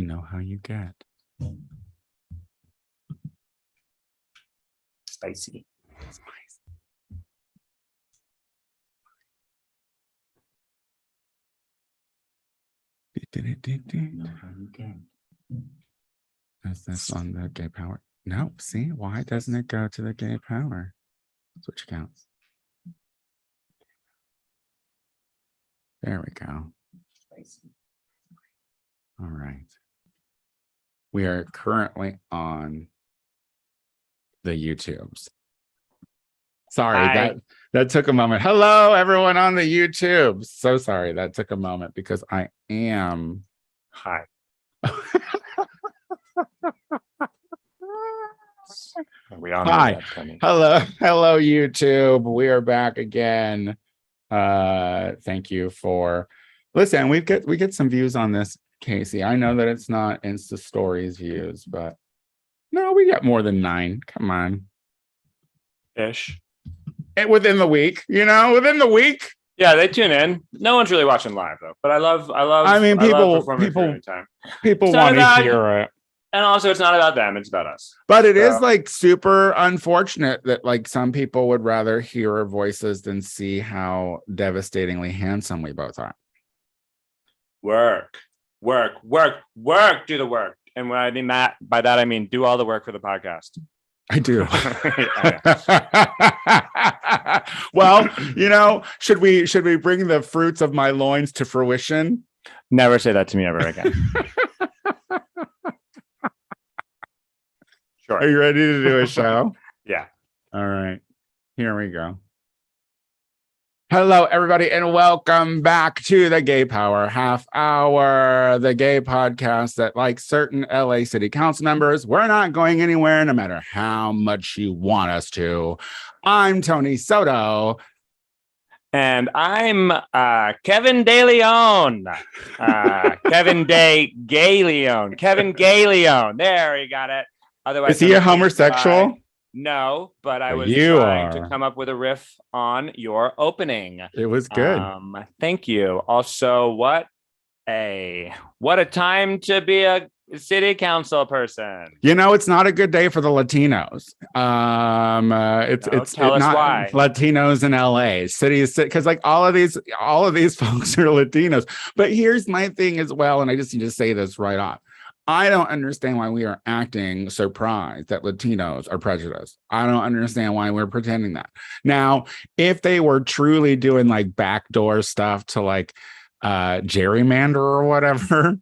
You know how you get. Spicy. Know how you get. Is this on the gay power? No, see, why doesn't it go to the gay power? Switch accounts. There we go. All right. We are currently on the YouTubes. Sorry, Hi. that took a moment. Hello, everyone on the YouTube. So sorry that took a moment because I am. Hi. We all know Hi. that's coming. Hello, YouTube. We are back again. Thank you for listen. We get some views on this, Casey. I know that it's not Insta Stories views, but no, we get more than 9. Come on, Ish. and within the week, within the week. Yeah, they tune in. No one's really watching live though. But I love. I mean, people want to hear it. And also, it's not about them; it's about us. But it is like super unfortunate that like some people would rather hear our voices than see how devastatingly handsome we both are. Work. Do the work. And when I mean that, by that I mean do all the work for the podcast. I do. Well, should we bring the fruits of my loins to fruition? Never say that to me ever again. Sure. Are you ready to do a show? Yeah. All right. Here we go. Hello, everybody, and welcome back to the Gay Power Half Hour, the gay podcast that, like certain LA City Council members, we're not going anywhere no matter how much you want us to. I'm Tony Soto. And I'm Kevin De Leon. Kevin Gay Leon. Kevin Gay Leon. There, you got it. Otherwise, is he a homosexual? No, but I was You trying are. to come up with a riff on your opening. It was good. Thank you. Also, what a time to be a city council person. It's not a good day for the Latinos. Tell us why. Latinos in LA cities, because like all of these folks are Latinos. But here's my thing as well, and I just need to say this right off. I don't understand why we are acting surprised that Latinos are prejudiced. I don't understand why we're pretending that. Now, if they were truly doing like backdoor stuff to like gerrymander or whatever,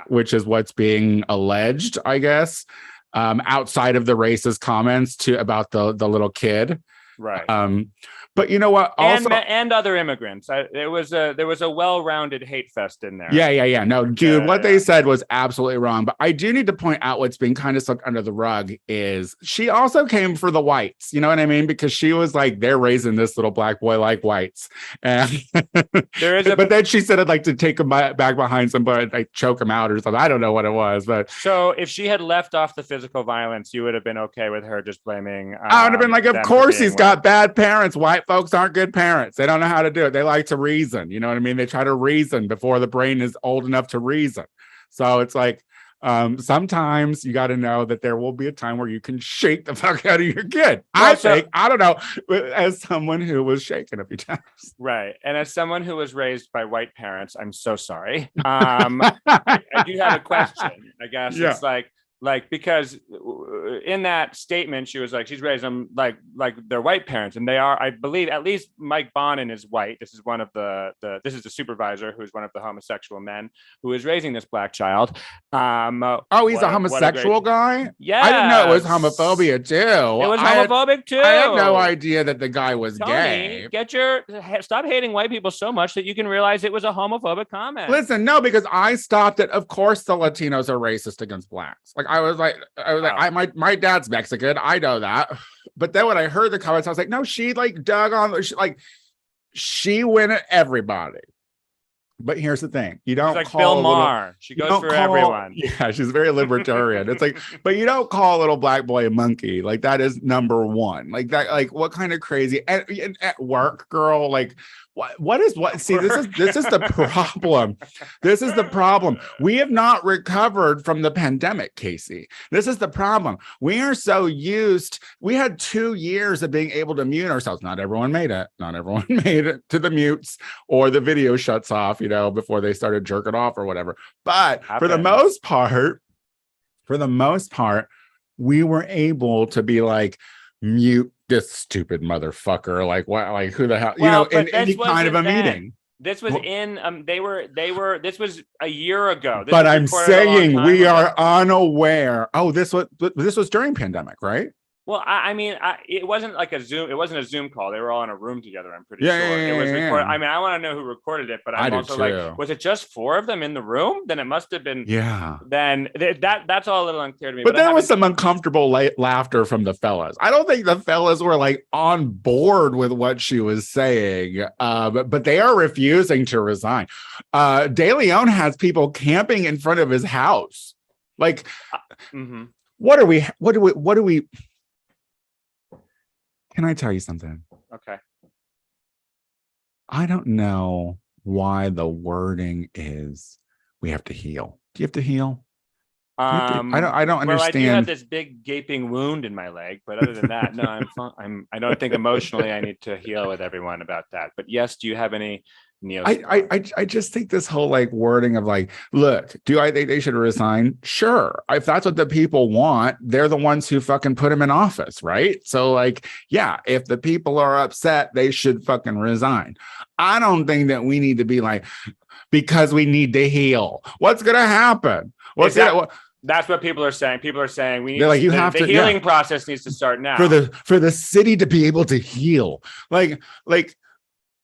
which is what's being alleged, I guess, outside of the racist comments about the little kid. Right. But you know what? Also, and other immigrants. There was a well-rounded hate fest in there. Yeah. No, dude, what they said was absolutely wrong. But I do need to point out what's being kind of swept under the rug is she also came for the whites. You know what I mean? Because she was like, they're raising this little black boy like whites. And but then she said I'd like to take him back behind somebody, like choke him out or something. I don't know what it was, but so if she had left off the physical violence, you would have been okay with her just blaming. I would have been like, of course he's got bad parents. White folks aren't good parents. They don't know how to do it. They like to reason. You know what I mean? They try to reason before the brain is old enough to reason. So it's like sometimes you got to know that there will be a time where you can shake the fuck out of your kid. I don't know, as someone who was shaken a few times. Right. And as someone who was raised by white parents, I'm so sorry. I do have a question. I guess it's like because in that statement she was like she's raised them like they're white parents, and they are, I believe, at least Mike Bonin is white. This is one of this is the supervisor who's one of the homosexual men who is raising this black child. He's a homosexual guy? Yeah, I didn't know it was homophobia too. It was homophobic too. I had no idea that the guy was gay. Stop hating white people so much that you can realize it was a homophobic comment. Listen, no, because I stopped it. Of course the Latinos are racist against blacks. Like I was like, my dad's Mexican. I know that. But then when I heard the comments, I was like, no, she like dug on, she went at everybody. But here's the thing: you don't like call Bill Maher. She goes for everyone. Yeah, she's very libertarian. It's like, but you don't call a little black boy a monkey. Like that is number one. Like that. Like what kind of crazy at work, girl? Like See, this is the problem. This is the problem. We have not recovered from the pandemic, Casey. This is the problem. We are so used. We had 2 years of being able to mute ourselves. Not everyone made it. Not everyone made it to the mutes, or the video shuts off, before they started jerking off or whatever. But for the most part, we were able to be like, mute this stupid motherfucker, like what, like who the hell, in any kind of a meeting. This was this was a year ago. But I'm saying we are unaware. Oh, this was during pandemic, right? Well, it wasn't like a Zoom. It wasn't a Zoom call. They were all in a room together. I'm pretty sure it was recorded. I mean, I want to know who recorded it, but I'm also like, was it just 4 of them in the room? Then it must have been. Yeah. Then that's all a little unclear to me. But there was some uncomfortable laughter from the fellas. I don't think the fellas were like on board with what she was saying, but they are refusing to resign. De Leon has people camping in front of his house. Like, what do we? Can I tell you something? Okay. I don't know why the wording is we have to heal. Do you have to heal? I don't understand. Well, I do have this big gaping wound in my leg, but other than that, no, I'm fine. I don't think emotionally I need to heal with everyone about that. But yes, do you have any? I just think this whole like wording of like, look, do I think they should resign? Sure. If that's what the people want, they're the ones who fucking put him in office, right? So like, yeah, if the people are upset, they should fucking resign. I don't think that we need to be like, because we need to heal. What's going to happen? That's what people are saying. People are saying we need the healing process needs to start now. For the city to be able to heal. Like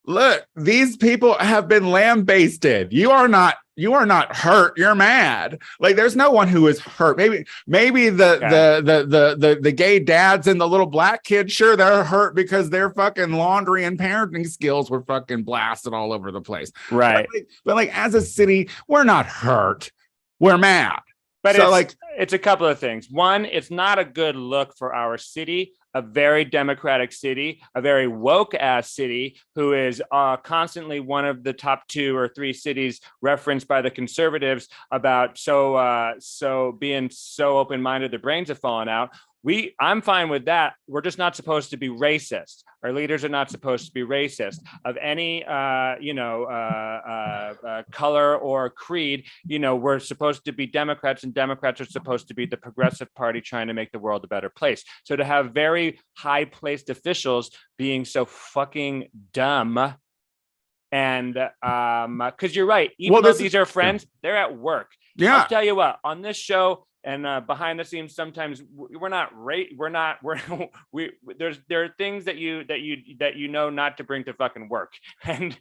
look, these people have been lambasted. You are not hurt. You're mad. Like there's no one who is hurt. Maybe the gay dads and the little black kids, sure, they're hurt because their fucking laundry and parenting skills were fucking blasted all over the place. Right. But like as a city, we're not hurt. We're mad. But so it's a couple of things. One, it's not a good look for our city, a very democratic city, a very woke ass city who is constantly one of the top 2 or 3 cities referenced by the conservatives about being so open-minded, their brains have fallen out. I'm fine with that. We're just not supposed to be racist. Our leaders are not supposed to be racist of any, color or creed. We're supposed to be Democrats, and Democrats are supposed to be the progressive party trying to make the world a better place. So to have very high-placed officials being so fucking dumb, and because you're right, even though these are friends, they're at work. Yeah, I'll tell you what, on this show. And behind the scenes, sometimes there are things that you know not to bring to fucking work, and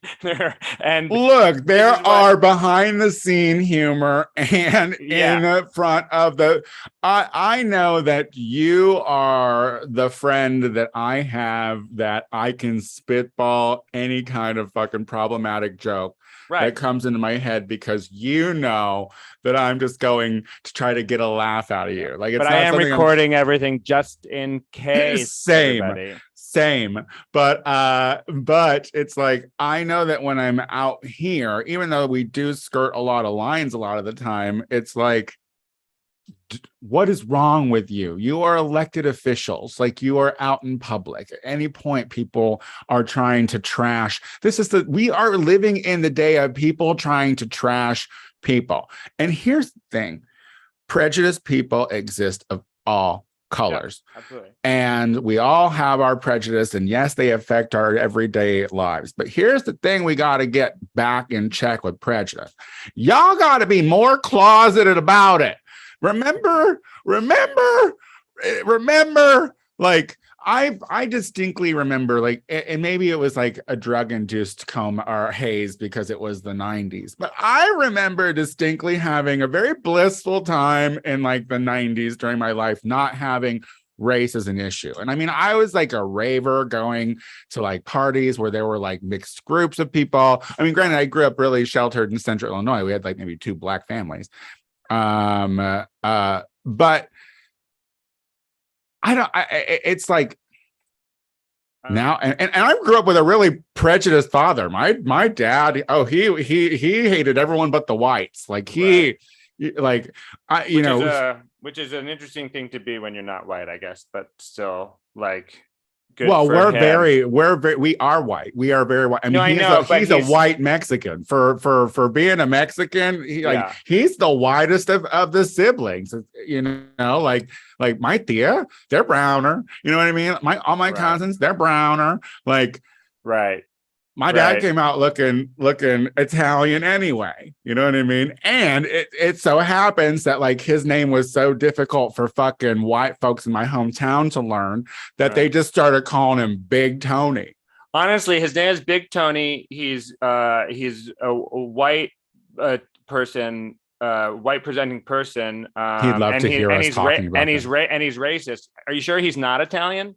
look, there are behind the scene humor and in front of the. I know that you are the friend that I have that I can spitball any kind of fucking problematic joke. Right. That comes into my head because you know that I'm just going to try to get a laugh out of you. Like, it's but I am recording everything just in case. Same. But it's like, I know that when I'm out here, even though we do skirt a lot of lines a lot of the time, it's like, what is wrong with you? You are elected officials. Like, you are out in public. At any point, people are trying to trash. We are living in the day of people trying to trash people. And here's the thing. Prejudiced people exist of all colors. Yeah, absolutely. And we all have our prejudice, and yes, they affect our everyday lives. But here's the thing we got to get back in check with prejudice. Y'all got to be more closeted about it. Remember, like, I distinctly remember, like, and maybe it was like a drug-induced coma or haze because it was the 90s, but I remember distinctly having a very blissful time in like the 90s during my life, not having race as an issue. And I mean, I was like a raver going to like parties where there were like mixed groups of people. I mean, granted, I grew up really sheltered in central Illinois. We had like maybe 2 black families. But it's like, Now, and I grew up with a really prejudiced father. My dad, he hated everyone but the whites. Like which is an interesting thing to be when you're not white, I guess, but still like good. Well, we are white. We are very white. I mean, no, I know, he's a white Mexican. For being a Mexican, he's the whitest of the siblings. You know, like my tia, they're browner. You know what I mean? All my cousins, they're browner. Like, right. My dad came out looking Italian anyway. You know what I mean? And it so happens that like his name was so difficult for fucking white folks in my hometown to learn that they just started calling him Big Tony. Honestly, his name is Big Tony. He's a white person, white presenting person. He'd love to hear us talking about and he's racist. Are you sure he's not Italian?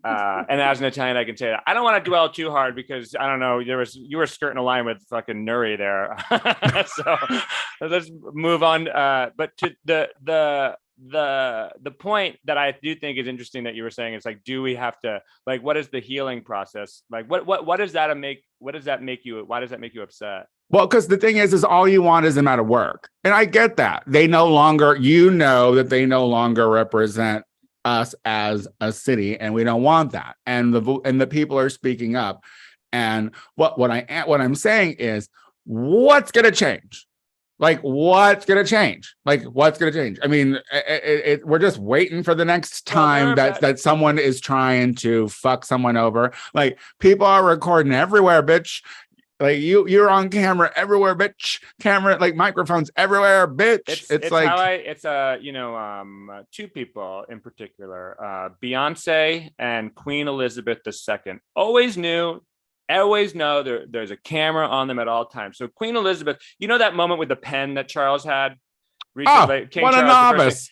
And as an Italian, I can say that. I don't want to dwell too hard because I don't know. You were skirting a line with fucking Nuri there. So let's move on. But to the point that I do think is interesting that you were saying is like, do we have to like, what is the healing process? Like, what does that make? What does that make you? Why does that make you upset? Well, because the thing is all you want is them out of work, and I get that they no longer, that they no longer represent us as a city, and we don't want that. And the people are speaking up. And what I'm saying is, what's going to change? Like, what's going to change? I mean, we're just waiting for the next time that someone is trying to fuck someone over. Like, people are recording everywhere, bitch. Like you're on camera everywhere, bitch. Camera, like microphones everywhere, bitch. It's like two people in particular, Beyonce and Queen Elizabeth II. Always know there's a camera on them at all times. So Queen Elizabeth, you know that moment with the pen that Charles had recently? King what Charles, a novice.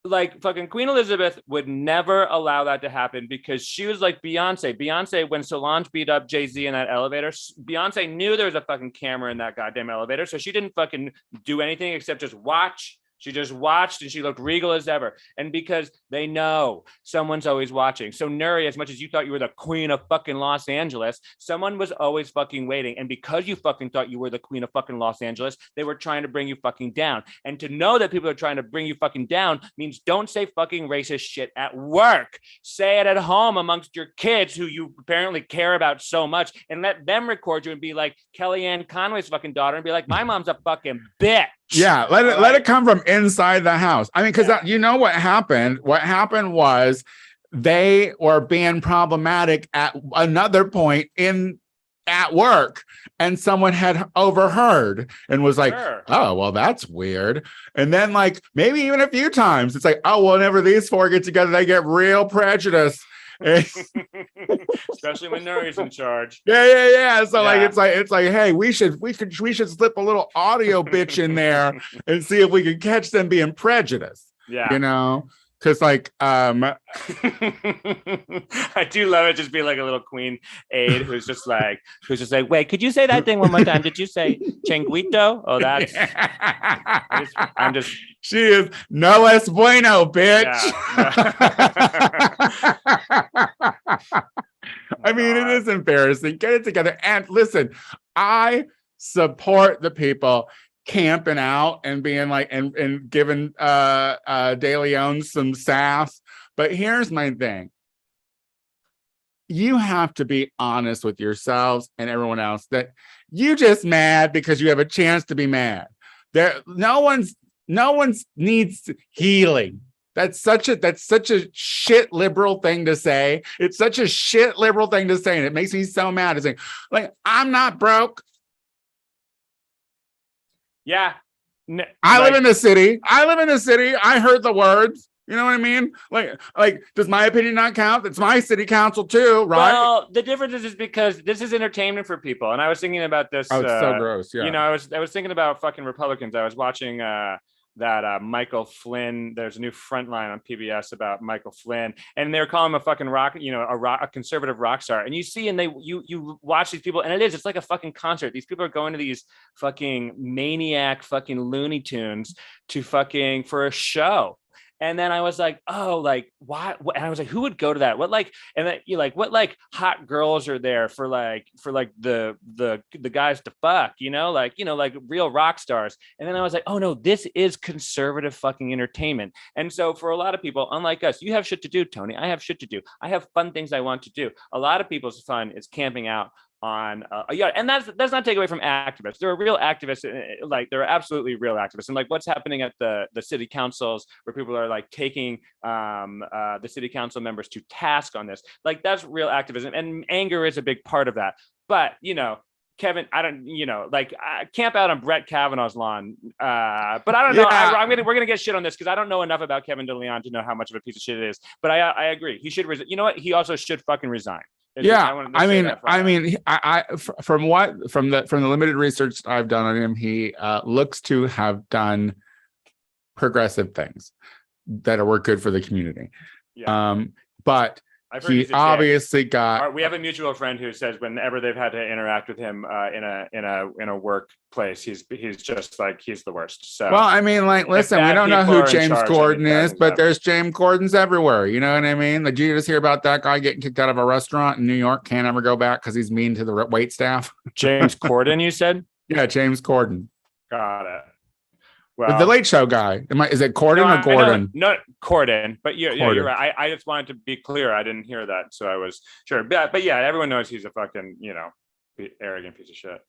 Like fucking Queen Elizabeth would never allow that to happen because she was like Beyonce, when Solange beat up Jay-Z in that elevator, Beyonce knew there was a fucking camera in that goddamn elevator. So she didn't fucking do anything except just watch. She just watched and she looked regal as ever. And because they know someone's always watching. So Nuri, as much as you thought you were the queen of fucking Los Angeles, someone was always fucking waiting. And because you fucking thought you were the queen of fucking Los Angeles, they were trying to bring you fucking down. And to know that people are trying to bring you fucking down means don't say fucking racist shit at work. Say it at home amongst your kids who you apparently care about so much, and let them record you and be like Kellyanne Conway's fucking daughter and be like, my mom's a fucking bitch. Yeah, let it come from inside the house. I mean, because you know what happened? What happened was they were being problematic at another point at work, and someone had overheard and was like, oh, well, that's weird. And then like maybe even a few times it's like, oh, well, whenever these four get together, they get real prejudiced. Especially when Nuri's in charge. Yeah. So like it's like, hey, we should slip a little audio bitch in there and see if we can catch them being prejudiced. Yeah, you know, because like I do love it. Just be like a little queen aide who's just like, wait, could you say that thing one more time? Did you say changuito? Oh, that's I'm just she is no es bueno, bitch. I mean, it is embarrassing. Get it together. And listen, I support the people camping out and being like and giving De Leon some sass. But here's my thing. You have to be honest with yourselves and everyone else that you just mad because you have a chance to be mad. No one's needs healing. That's such a shit liberal thing to say. It's such a shit liberal thing to say, and it makes me so mad. It's like I'm not broke. Yeah. I live in the city. I heard the words. You know what I mean? Like, does my opinion not count? It's my city council too, right? Well, the difference is because this is entertainment for people. And I was thinking about this. Oh, it's so gross. Yeah. You know, I was thinking about fucking Republicans. I was watching that Michael Flynn. There's a new Frontline on PBS about Michael Flynn, and they're calling him a fucking a conservative rock star. And you see, and you watch these people, and it's like a fucking concert. These people are going to these fucking maniac fucking Looney Tunes for a show. And then I was like, oh, like why? And I was like, who would go to that? What like, and then you like, what like hot girls are there for like the guys to fuck, like real rock stars. And then I was like, oh no, this is conservative fucking entertainment. And so for a lot of people, unlike us, you have shit to do, Tony. I have shit to do. I have fun things I want to do. A lot of people's fun is camping out on a yard, and that's not take away from activists. There are real activists, like there are absolutely real activists, and like what's happening at the city councils where people are like taking the city council members to task on this, like that's real activism, and anger is a big part of that. But Kevin, I don't, like camp out on Brett Kavanaugh's lawn. But I don't know. We're gonna get shit on this because I don't know enough about Kevin DeLeon to know how much of a piece of shit it is. But I agree. He should resign. You know what? He also should fucking resign. From the limited research I've done on him, he looks to have done progressive things that were good for the community. Yeah. But he obviously got. We have a mutual friend who says whenever they've had to interact with him in a workplace, he's just like he's the worst. So well, I mean, like, listen, we don't know who James Corden is, but there's James Cordens everywhere. You know what I mean? Like, did you just hear about that guy getting kicked out of a restaurant in New York? Can't ever go back because he's mean to the wait staff. James Corden, you said? Yeah, James Corden. Got it. Well, the Late Show guy. Is it Corden or Gordon? No, Corden. But you're right. I just wanted to be clear. I didn't hear that, so I was sure. But yeah, everyone knows he's a fucking arrogant piece of shit.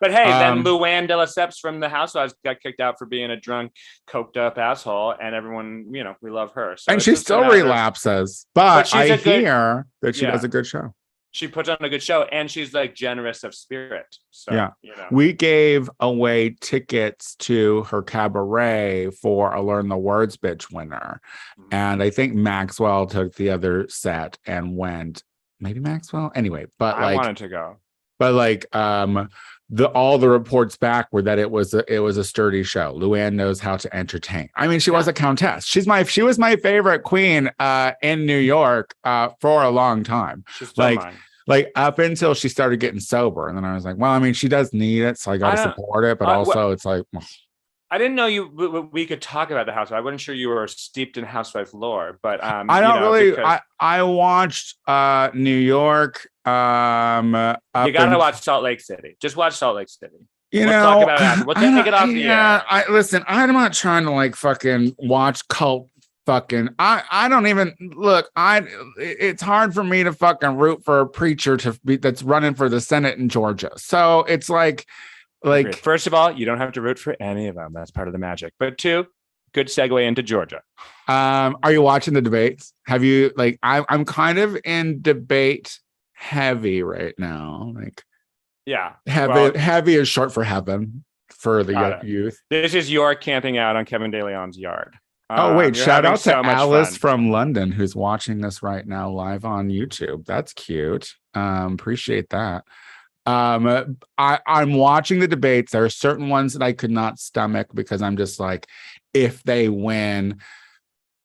But hey, then Luann de Lesseps from the Housewives got kicked out for being a drunk, coked up asshole, and everyone, we love her. So and she still relapses, but I hear that she does a good show. She puts on a good show, and she's like generous of spirit. So, yeah, we gave away tickets to her cabaret for a Learn the Words Bitch winner, and I think Maxwell took the other set and went. Maybe Maxwell. Anyway, but I wanted to go. But like, all the reports back were that it was a sturdy show. Luann knows how to entertain. I mean, she was a countess. She was my favorite queen in New York for a long time. She's still mine. Like up until she started getting sober, and then I was like, well, I mean, she does need it, so I got to support it. But also, it's like, I didn't know we could talk about the housewife. I wasn't sure you were steeped in housewife lore, but I don't really. Because I watched New York. You gotta watch Salt Lake City. Just watch Salt Lake City. We'll talk about it after. We'll take it off the air. Listen, I'm not trying to like fucking watch cult fucking. I don't even look. It's hard for me to fucking root for a preacher that's running for the Senate in Georgia. So it's like. First of all, you don't have to root for any of them. That's part of the magic. But two, good segue into Georgia. Are you watching the debates? Have you I'm kind of in debate heavy right now. Heavy is short for heaven for the youth. This is your camping out on Kevin DeLeon's yard. Oh wait, shout out to Alice from London who's watching this right now live on YouTube. That's cute. Appreciate that. I'm watching the debates. There are certain ones that I could not stomach because I'm just like, if they win,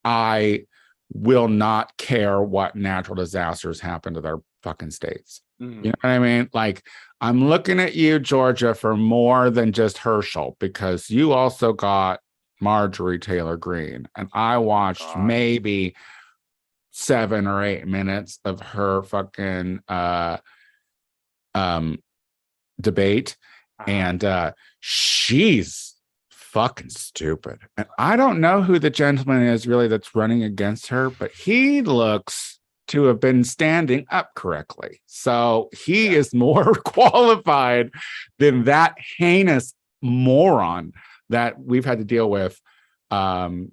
I will not care what natural disasters happen to their fucking states. Mm-hmm. You know what I mean? Like, I'm looking at you, Georgia, for more than just Herschel, because you also got Marjorie Taylor Greene, and I watched maybe 7 or 8 minutes of her fucking debate, and she's fucking stupid. And I don't know who the gentleman is really that's running against her, but he looks to have been standing up correctly. So he is more qualified than that heinous moron that we've had to deal with. She'll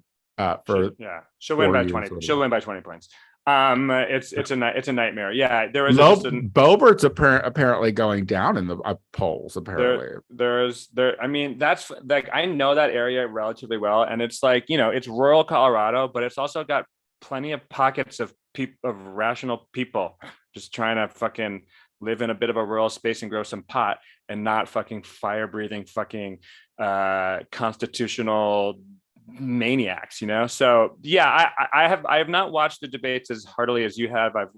win by 20. She'll win by 20 points. It's a nightmare. Yeah, there was Boebert's apparently going down in the polls. Apparently, I mean, that's like, I know that area relatively well, and it's like, it's rural Colorado, but it's also got plenty of pockets of rational people just trying to fucking live in a bit of a rural space and grow some pot and not fucking fire breathing fucking constitutional maniacs, So yeah, I have not watched the debates as heartily as you have. I've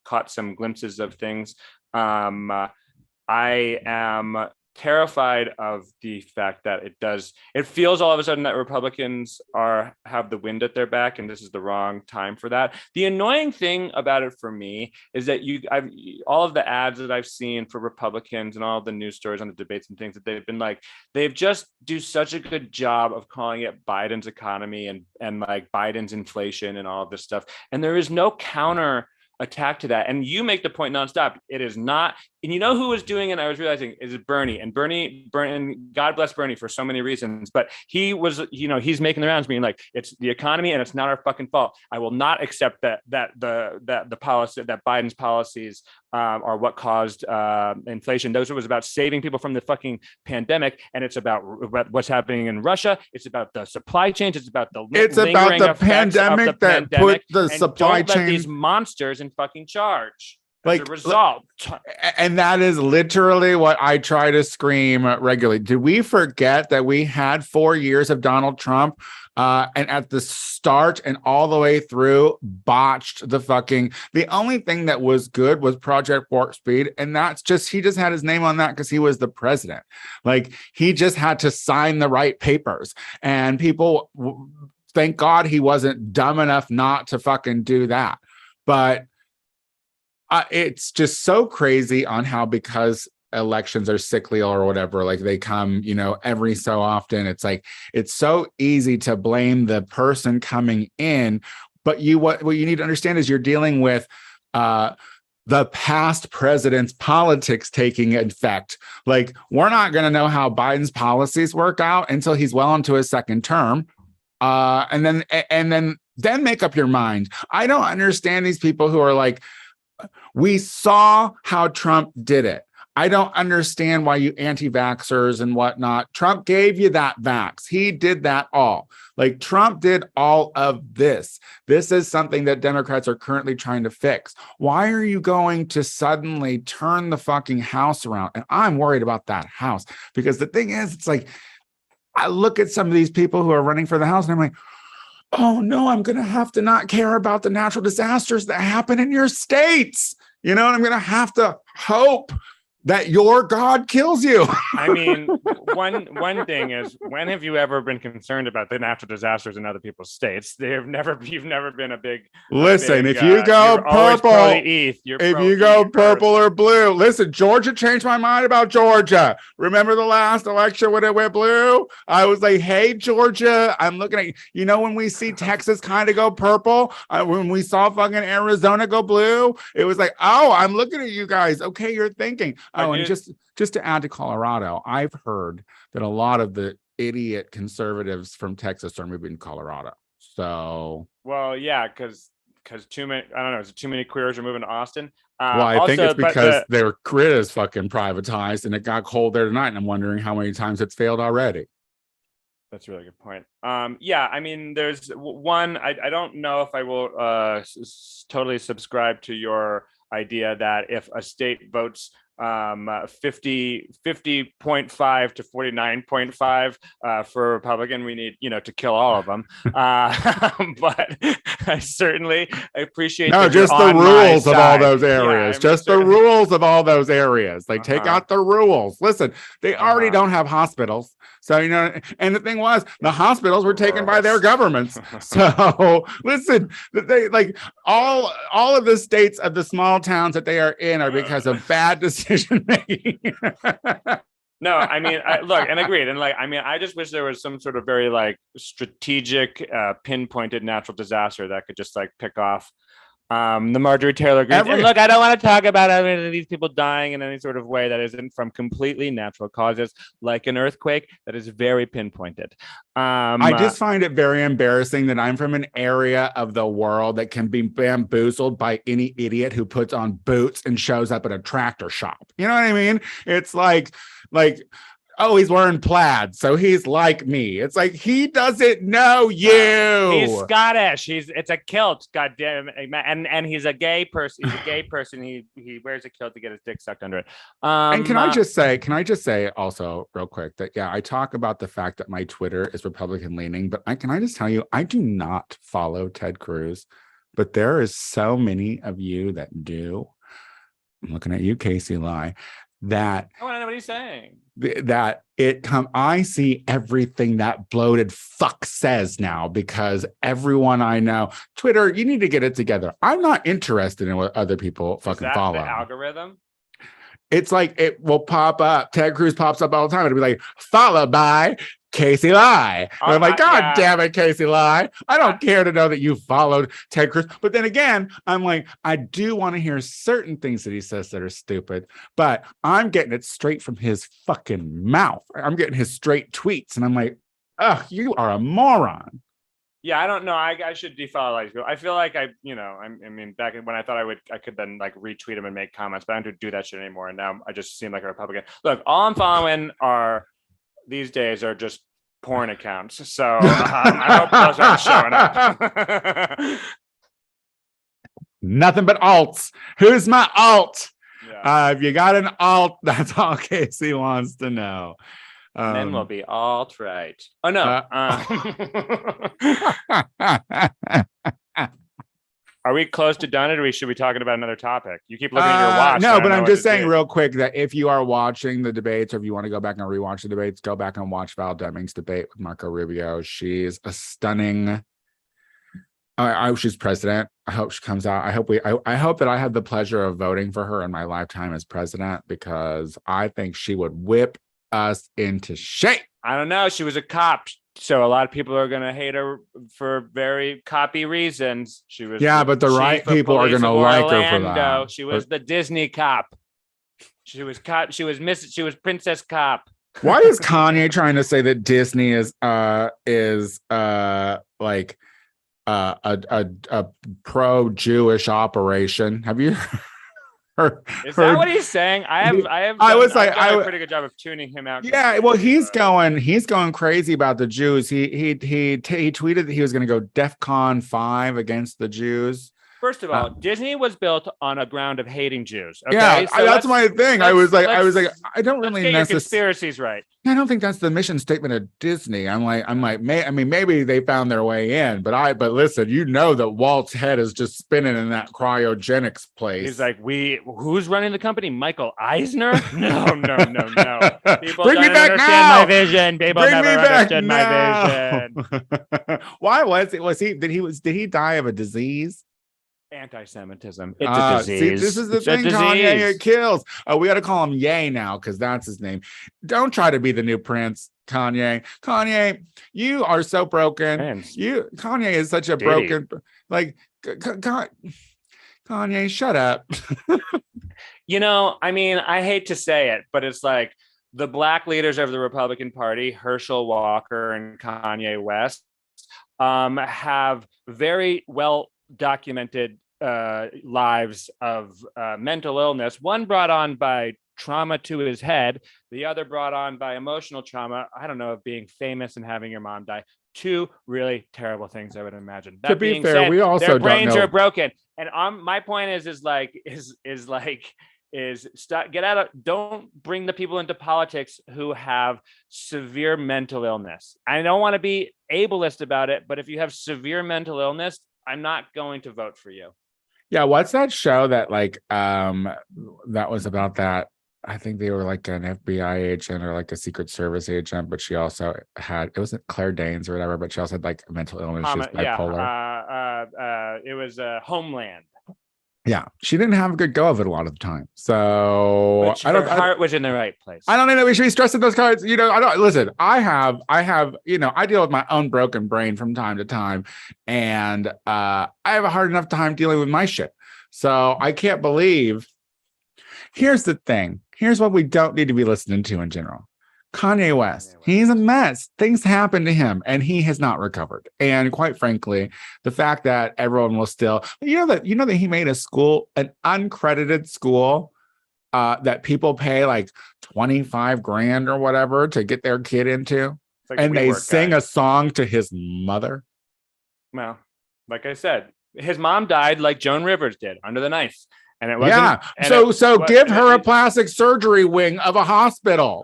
caught some glimpses of things. I am terrified of the fact that it feels all of a sudden that Republicans have the wind at their back, and this is the wrong time for that. The annoying thing about it for me is that all of the ads that I've seen for Republicans and all of the news stories on the debates and things that they've been like, they've just do such a good job of calling it Biden's economy and like Biden's inflation and all of this stuff, and there is no counter attack to that. And you make the point nonstop. It is not. And you know who was doing it? I was realizing is Bernie. And Bernie, God bless Bernie for so many reasons. But he was, he's making the rounds being like, it's the economy and it's not our fucking fault. I will not accept that the policy, that Biden's policies are what caused inflation. Those was about saving people from the fucking pandemic. And it's about what's happening in Russia. It's about the supply chains. It's about the pandemic that put the supply chain. These monsters in fucking charge. Like a result. And that is literally what I try to scream regularly. Did we forget that we had 4 years of Donald Trump and at the start and all the way through botched the only thing that was good was Project Warp Speed. And that's just, he just had his name on that because he was the president. Like he just had to sign the right papers, and people, thank God he wasn't dumb enough not to fucking do that. But it's just so crazy on how, because elections are cyclical or whatever, like they come, every so often. It's like, it's so easy to blame the person coming in. But what you need to understand is you're dealing with the past president's politics taking effect. Like, we're not going to know how Biden's policies work out until he's well into his second term. And then make up your mind. I don't understand these people who are like, we saw how Trump did it. I don't understand why you anti-vaxxers and whatnot. Trump gave you that vax. He did that all. Like, Trump did all of this. This is something that Democrats are currently trying to fix. Why are you going to suddenly turn the fucking house around? And I'm worried about that house, because the thing is, it's like, I look at some of these people who are running for the House and I'm like, oh no, I'm going to have to not care about the natural disasters that happen in your states. And I'm going to have to hope that your God kills you. I mean, one thing is, when have you ever been concerned about the natural disasters in other people's states? You've never been a big. Listen, if you go purple, or blue, listen, Georgia changed my mind about Georgia. Remember the last election when it went blue? I was like, hey, Georgia, I'm looking at, when we see Texas kind of go purple, when we saw fucking Arizona go blue, it was like, oh, I'm looking at you guys. Okay, you're thinking. Oh, and just to add to Colorado, I've heard that a lot of the idiot conservatives from Texas are moving to Colorado. So, well, yeah, because too many, I don't know, is it too many queers are moving to Austin? Well, I think it's because their grid is fucking privatized and it got cold there tonight, and I'm wondering how many times it's failed already. That's a really good point. Yeah, I mean, there's one, I don't know if I will totally subscribe to your idea that if a state votes 50.5 to 49.5 for Republican, we need to kill all of them. But I certainly appreciate just the rules of all those areas. The rules of all those areas. Like, take out the rules. Listen, they already don't have hospitals. So, and the thing was, the hospitals were taken by their governments. So listen, they like all of the states of the small towns that they are in are because of bad decision making. No, I mean, look, and agreed. And like, I mean, I just wish there was some sort of very like strategic, pinpointed natural disaster that could just like pick off the Marjorie Taylor Greene. And look, I don't want to talk about any of these people dying in any sort of way that isn't from completely natural causes, like an earthquake that is very pinpointed. I just find it very embarrassing that I'm from an area of the world that can be bamboozled by any idiot who puts on boots and shows up at a tractor shop. You know what I mean? It's like, oh, he's wearing plaid, so he's like me. It's like, he doesn't know you. He's Scottish. It's a kilt. Goddamn, and he's a gay person. He's a gay person. He wears a kilt to get his dick sucked under it. And can I just say also real quick that I talk about the fact that my Twitter is Republican leaning, but can I just tell you, I do not follow Ted Cruz, but there is so many of you that do. I'm looking at you, Casey Lai. that I want to know what he's saying. I see everything that bloated fuck says now, because everyone I know, Twitter, you need to get it together. I'm not interested in what other people fucking follow. The algorithm? It's like it will pop up. Ted Cruz pops up all the time. It'll be like, followed by Casey Lai. And I'm like, God damn it, Casey Lai. I don't care to know that you followed Ted Cruz. But then again, I'm like, I do want to hear certain things that he says that are stupid, but I'm getting it straight from his fucking mouth. I'm getting his straight tweets. And I'm like, ugh, you are a moron. Yeah, I don't know. I should defollow like I feel like I mean, back when I thought I could then like retweet him and make comments, but I don't do that shit anymore. And now I just seem like a Republican. Look, all I'm following these days are just porn accounts. So I hope those aren't showing up. Nothing but alts. Who's my alt? Yeah. If you got an alt, that's all Casey wants to know. And then we'll be alt right. Oh no. Are we close to done, or should we be talking about another topic? You keep looking at your watch. No, but I'm just saying real quick that if you are watching the debates, or if you want to go back and rewatch the debates, go back and watch Val Deming's debate with Marco Rubio. She's a stunning. I hope she's president. I hope she comes out. I hope that I have the pleasure of voting for her in my lifetime as president, because I think she would whip us into shape. I don't know. She was a cop, so a lot of people are going to hate her for very copy reasons. She was, but the right people are going to like her for that. She was the Disney cop. She was Princess Cop. Why is Kanye trying to say that Disney is like a pro-Jewish operation? Have you Is that what he's saying? I've done a pretty good job of tuning him out. Yeah, well, he's going crazy about the Jews. He tweeted that he was going to go DEFCON 5 against the Jews. First of all, Disney was built on a ground of hating Jews. Okay? Yeah, so that's my thing. I was like, I don't really get your conspiracies right. I don't think that's the mission statement of Disney. I'm like, maybe they found their way in, but listen, you know that Walt's head is just spinning in that cryogenics place. He's like, who's running the company? Michael Eisner? No. People Bring me don't back understand now. My vision. People Bring never me back understood now. my vision. Why was he? Did he die of a disease? Anti-Semitism. It's a disease. See, this is the thing, Kanye, it kills. We got to call him Ye now, because that's his name. Don't try to be the new Prince, Kanye. Kanye, you are so broken. Kanye is such a broken, like, Kanye, shut up. I mean, I hate to say it, but it's like the black leaders of the Republican Party, Herschel Walker and Kanye West, have very well documented lives of mental illness, one brought on by trauma to his head, the other brought on by emotional trauma, I don't know, of being famous and having your mom die. Two really terrible things, I would imagine. That to be being fair, said, we also their brains don't know. are broken. And my point is stop, get out of, don't bring the people into politics who have severe mental illness. I don't want to be ableist about it, but if you have severe mental illness, I'm not going to vote for you. Yeah, what's that show that that was about that? I think they were like an FBI agent or like a Secret Service agent, but she also had, it wasn't Claire Danes or whatever, but she also had like a mental illness. She was bipolar. It was Homeland. Yeah, she didn't have a good go of it a lot of the time. So her heart was in the right place. I don't think that we should be stressing those cards. I don't listen. I have, I deal with my own broken brain from time to time, and I have a hard enough time dealing with my shit. So I can't believe. Here's the thing. Here's what we don't need to be listening to in general. Kanye West, he's a mess. Things happen to him and he has not recovered. And quite frankly, the fact that everyone will still, that he made a school, an uncredited school, that people pay like 25 grand or whatever to get their kid into, and they sing a song to his mother. Well, like I said, his mom died like Joan Rivers did, under the knife. And it wasn't, so give her a plastic surgery wing of a hospital.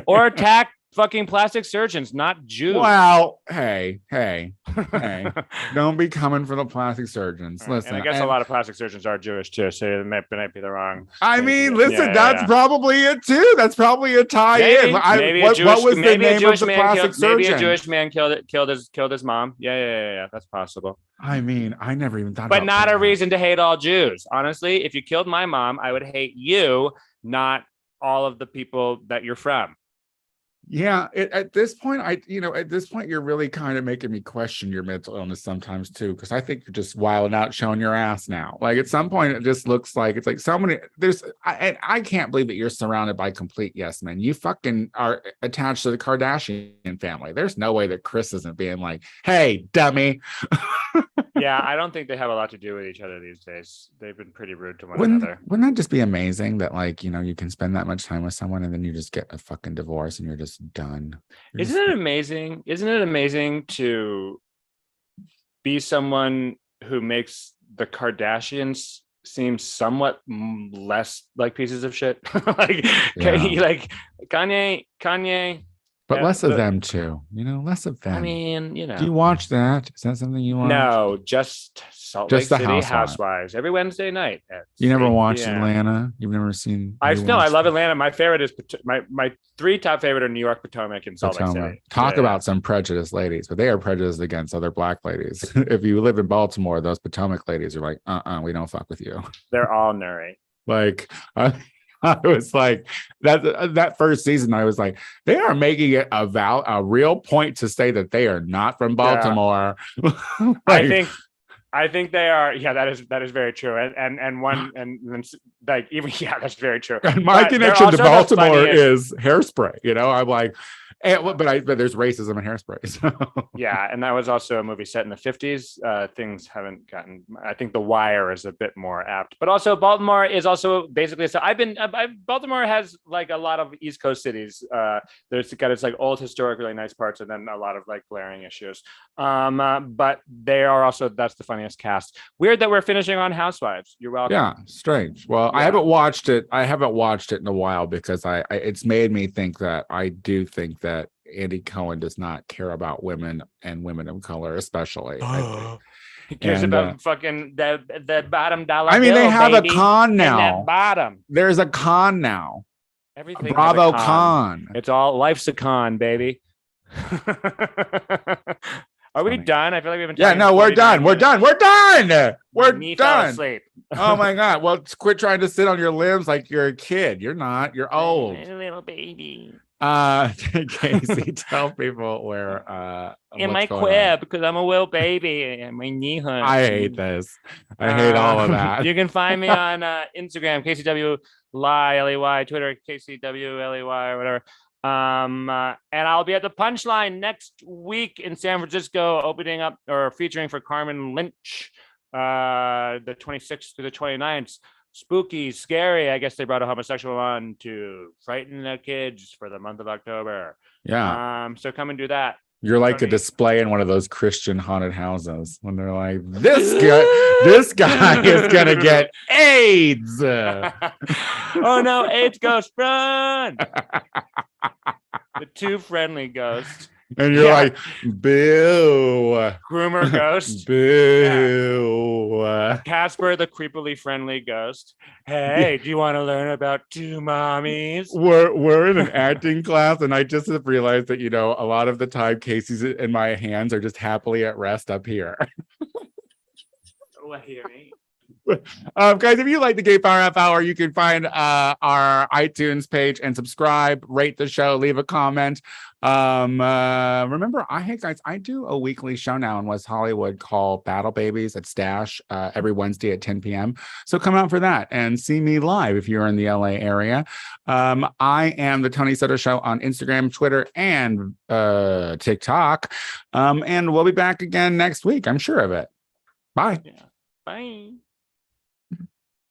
Or fucking plastic surgeons, not Jews. Well, hey, don't be coming for the plastic surgeons. Listen, and I guess a lot of plastic surgeons are Jewish too, so it might be the wrong. I mean, listen, that's probably it too. That's probably a tie-in. What was the name of the plastic surgeon? Maybe a Jewish man killed his mom. Yeah. That's possible. I mean, I never even thought. But not a reason to hate all Jews. Honestly, if you killed my mom, I would hate you, not all of the people that you're from. Yeah, at this point, you're really kind of making me question your mental illness sometimes too, because I think you're just wilding out, showing your ass now. Like at some point, it just looks like it's like so many. I can't believe that you're surrounded by complete yes men. You fucking are attached to the Kardashian family. There's no way that Chris isn't being like, "Hey, dummy." Yeah, I don't think they have a lot to do with each other these days. They've been pretty rude to one another. Wouldn't that just be amazing that you can spend that much time with someone and then you just get a fucking divorce and you're just done? Isn't it amazing? Isn't it amazing to be someone who makes the Kardashians seem somewhat less like pieces of shit? like Kanye. But less of them too, less of them. I mean, Do you watch that? Is that something you watch? No, just Salt Lake City Housewives every Wednesday night. You never watched Atlanta? You've never seen? I love Atlanta. My favorite is my three top favorite are New York, Potomac, and Salt Lake City. Talk about some prejudiced ladies, but they are prejudiced against other black ladies. If you live in Baltimore, those Potomac ladies are like, we don't fuck with you. They're all nerdy. Like. I was like that first season. I was like, they are making it a real point to say that they are not from Baltimore. Yeah. I think they are. Yeah, that is very true. And that's very true. And my connection to Baltimore is Hairspray. I'm like. But there's racism in Hairspray. So. Yeah, and that was also a movie set in the 50s. Things haven't gotten. I think The Wire is a bit more apt, but also Baltimore is also basically. So Baltimore has like a lot of East Coast cities. There's got its like old historic, really nice parts, and then a lot of like glaring issues. But they are also that's the funniest cast. Weird that we're finishing on Housewives. You're welcome. Yeah, strange. Well, yeah. I haven't watched it in a while because it's made me think that I do think that Andy Cohen does not care about women and women of color, especially. He cares about fucking the bottom dollar. I mean, bill, they have baby, a con now. That bottom. There's a con now. Everything. Bravo con. It's all life's a con, baby. Are we done? I feel like we've been. Yeah, no, we're done. We're done. We're done. We're done. Fell asleep. Oh my God! Well, quit trying to sit on your limbs like you're a kid. You're not. You're old. I'm a little baby. Casey, tell people where in my crib because I'm a little baby and my knee hurts. I hate this. I hate all of that. You can find me on Instagram, KCW Twitter, KCWLEY or whatever. And I'll be at the Punchline next week in San Francisco, opening up or featuring for Carmen Lynch, the 26th through the 29th. Spooky, scary. I guess they brought a homosexual on to frighten the kids for the month of October. Yeah. So come and do that. You're like a display in one of those Christian haunted houses when they're like, this guy is gonna get AIDS. Oh no, AIDS ghost, run! The two friendly ghosts. And you're like, boo. Groomer ghost. Boo. Yeah. Casper, the creepily friendly ghost. Hey, do you want to learn about two mommies? We're in an acting class, and I just have realized that, a lot of the time Casey's in my hands are just happily at rest up here. Oh, I hear me. Guys, if you like the Gay Power Half Hour, you can find our iTunes page and subscribe, rate the show, leave a comment. Remember, I do a weekly show now in West Hollywood called Battle Babies at Stash every Wednesday at 10 p.m. So come out for that and see me live if you're in the LA area. I am the Tony Soto Show on Instagram, Twitter, and TikTok. And we'll be back again next week. I'm sure of it. Bye. Yeah. Bye.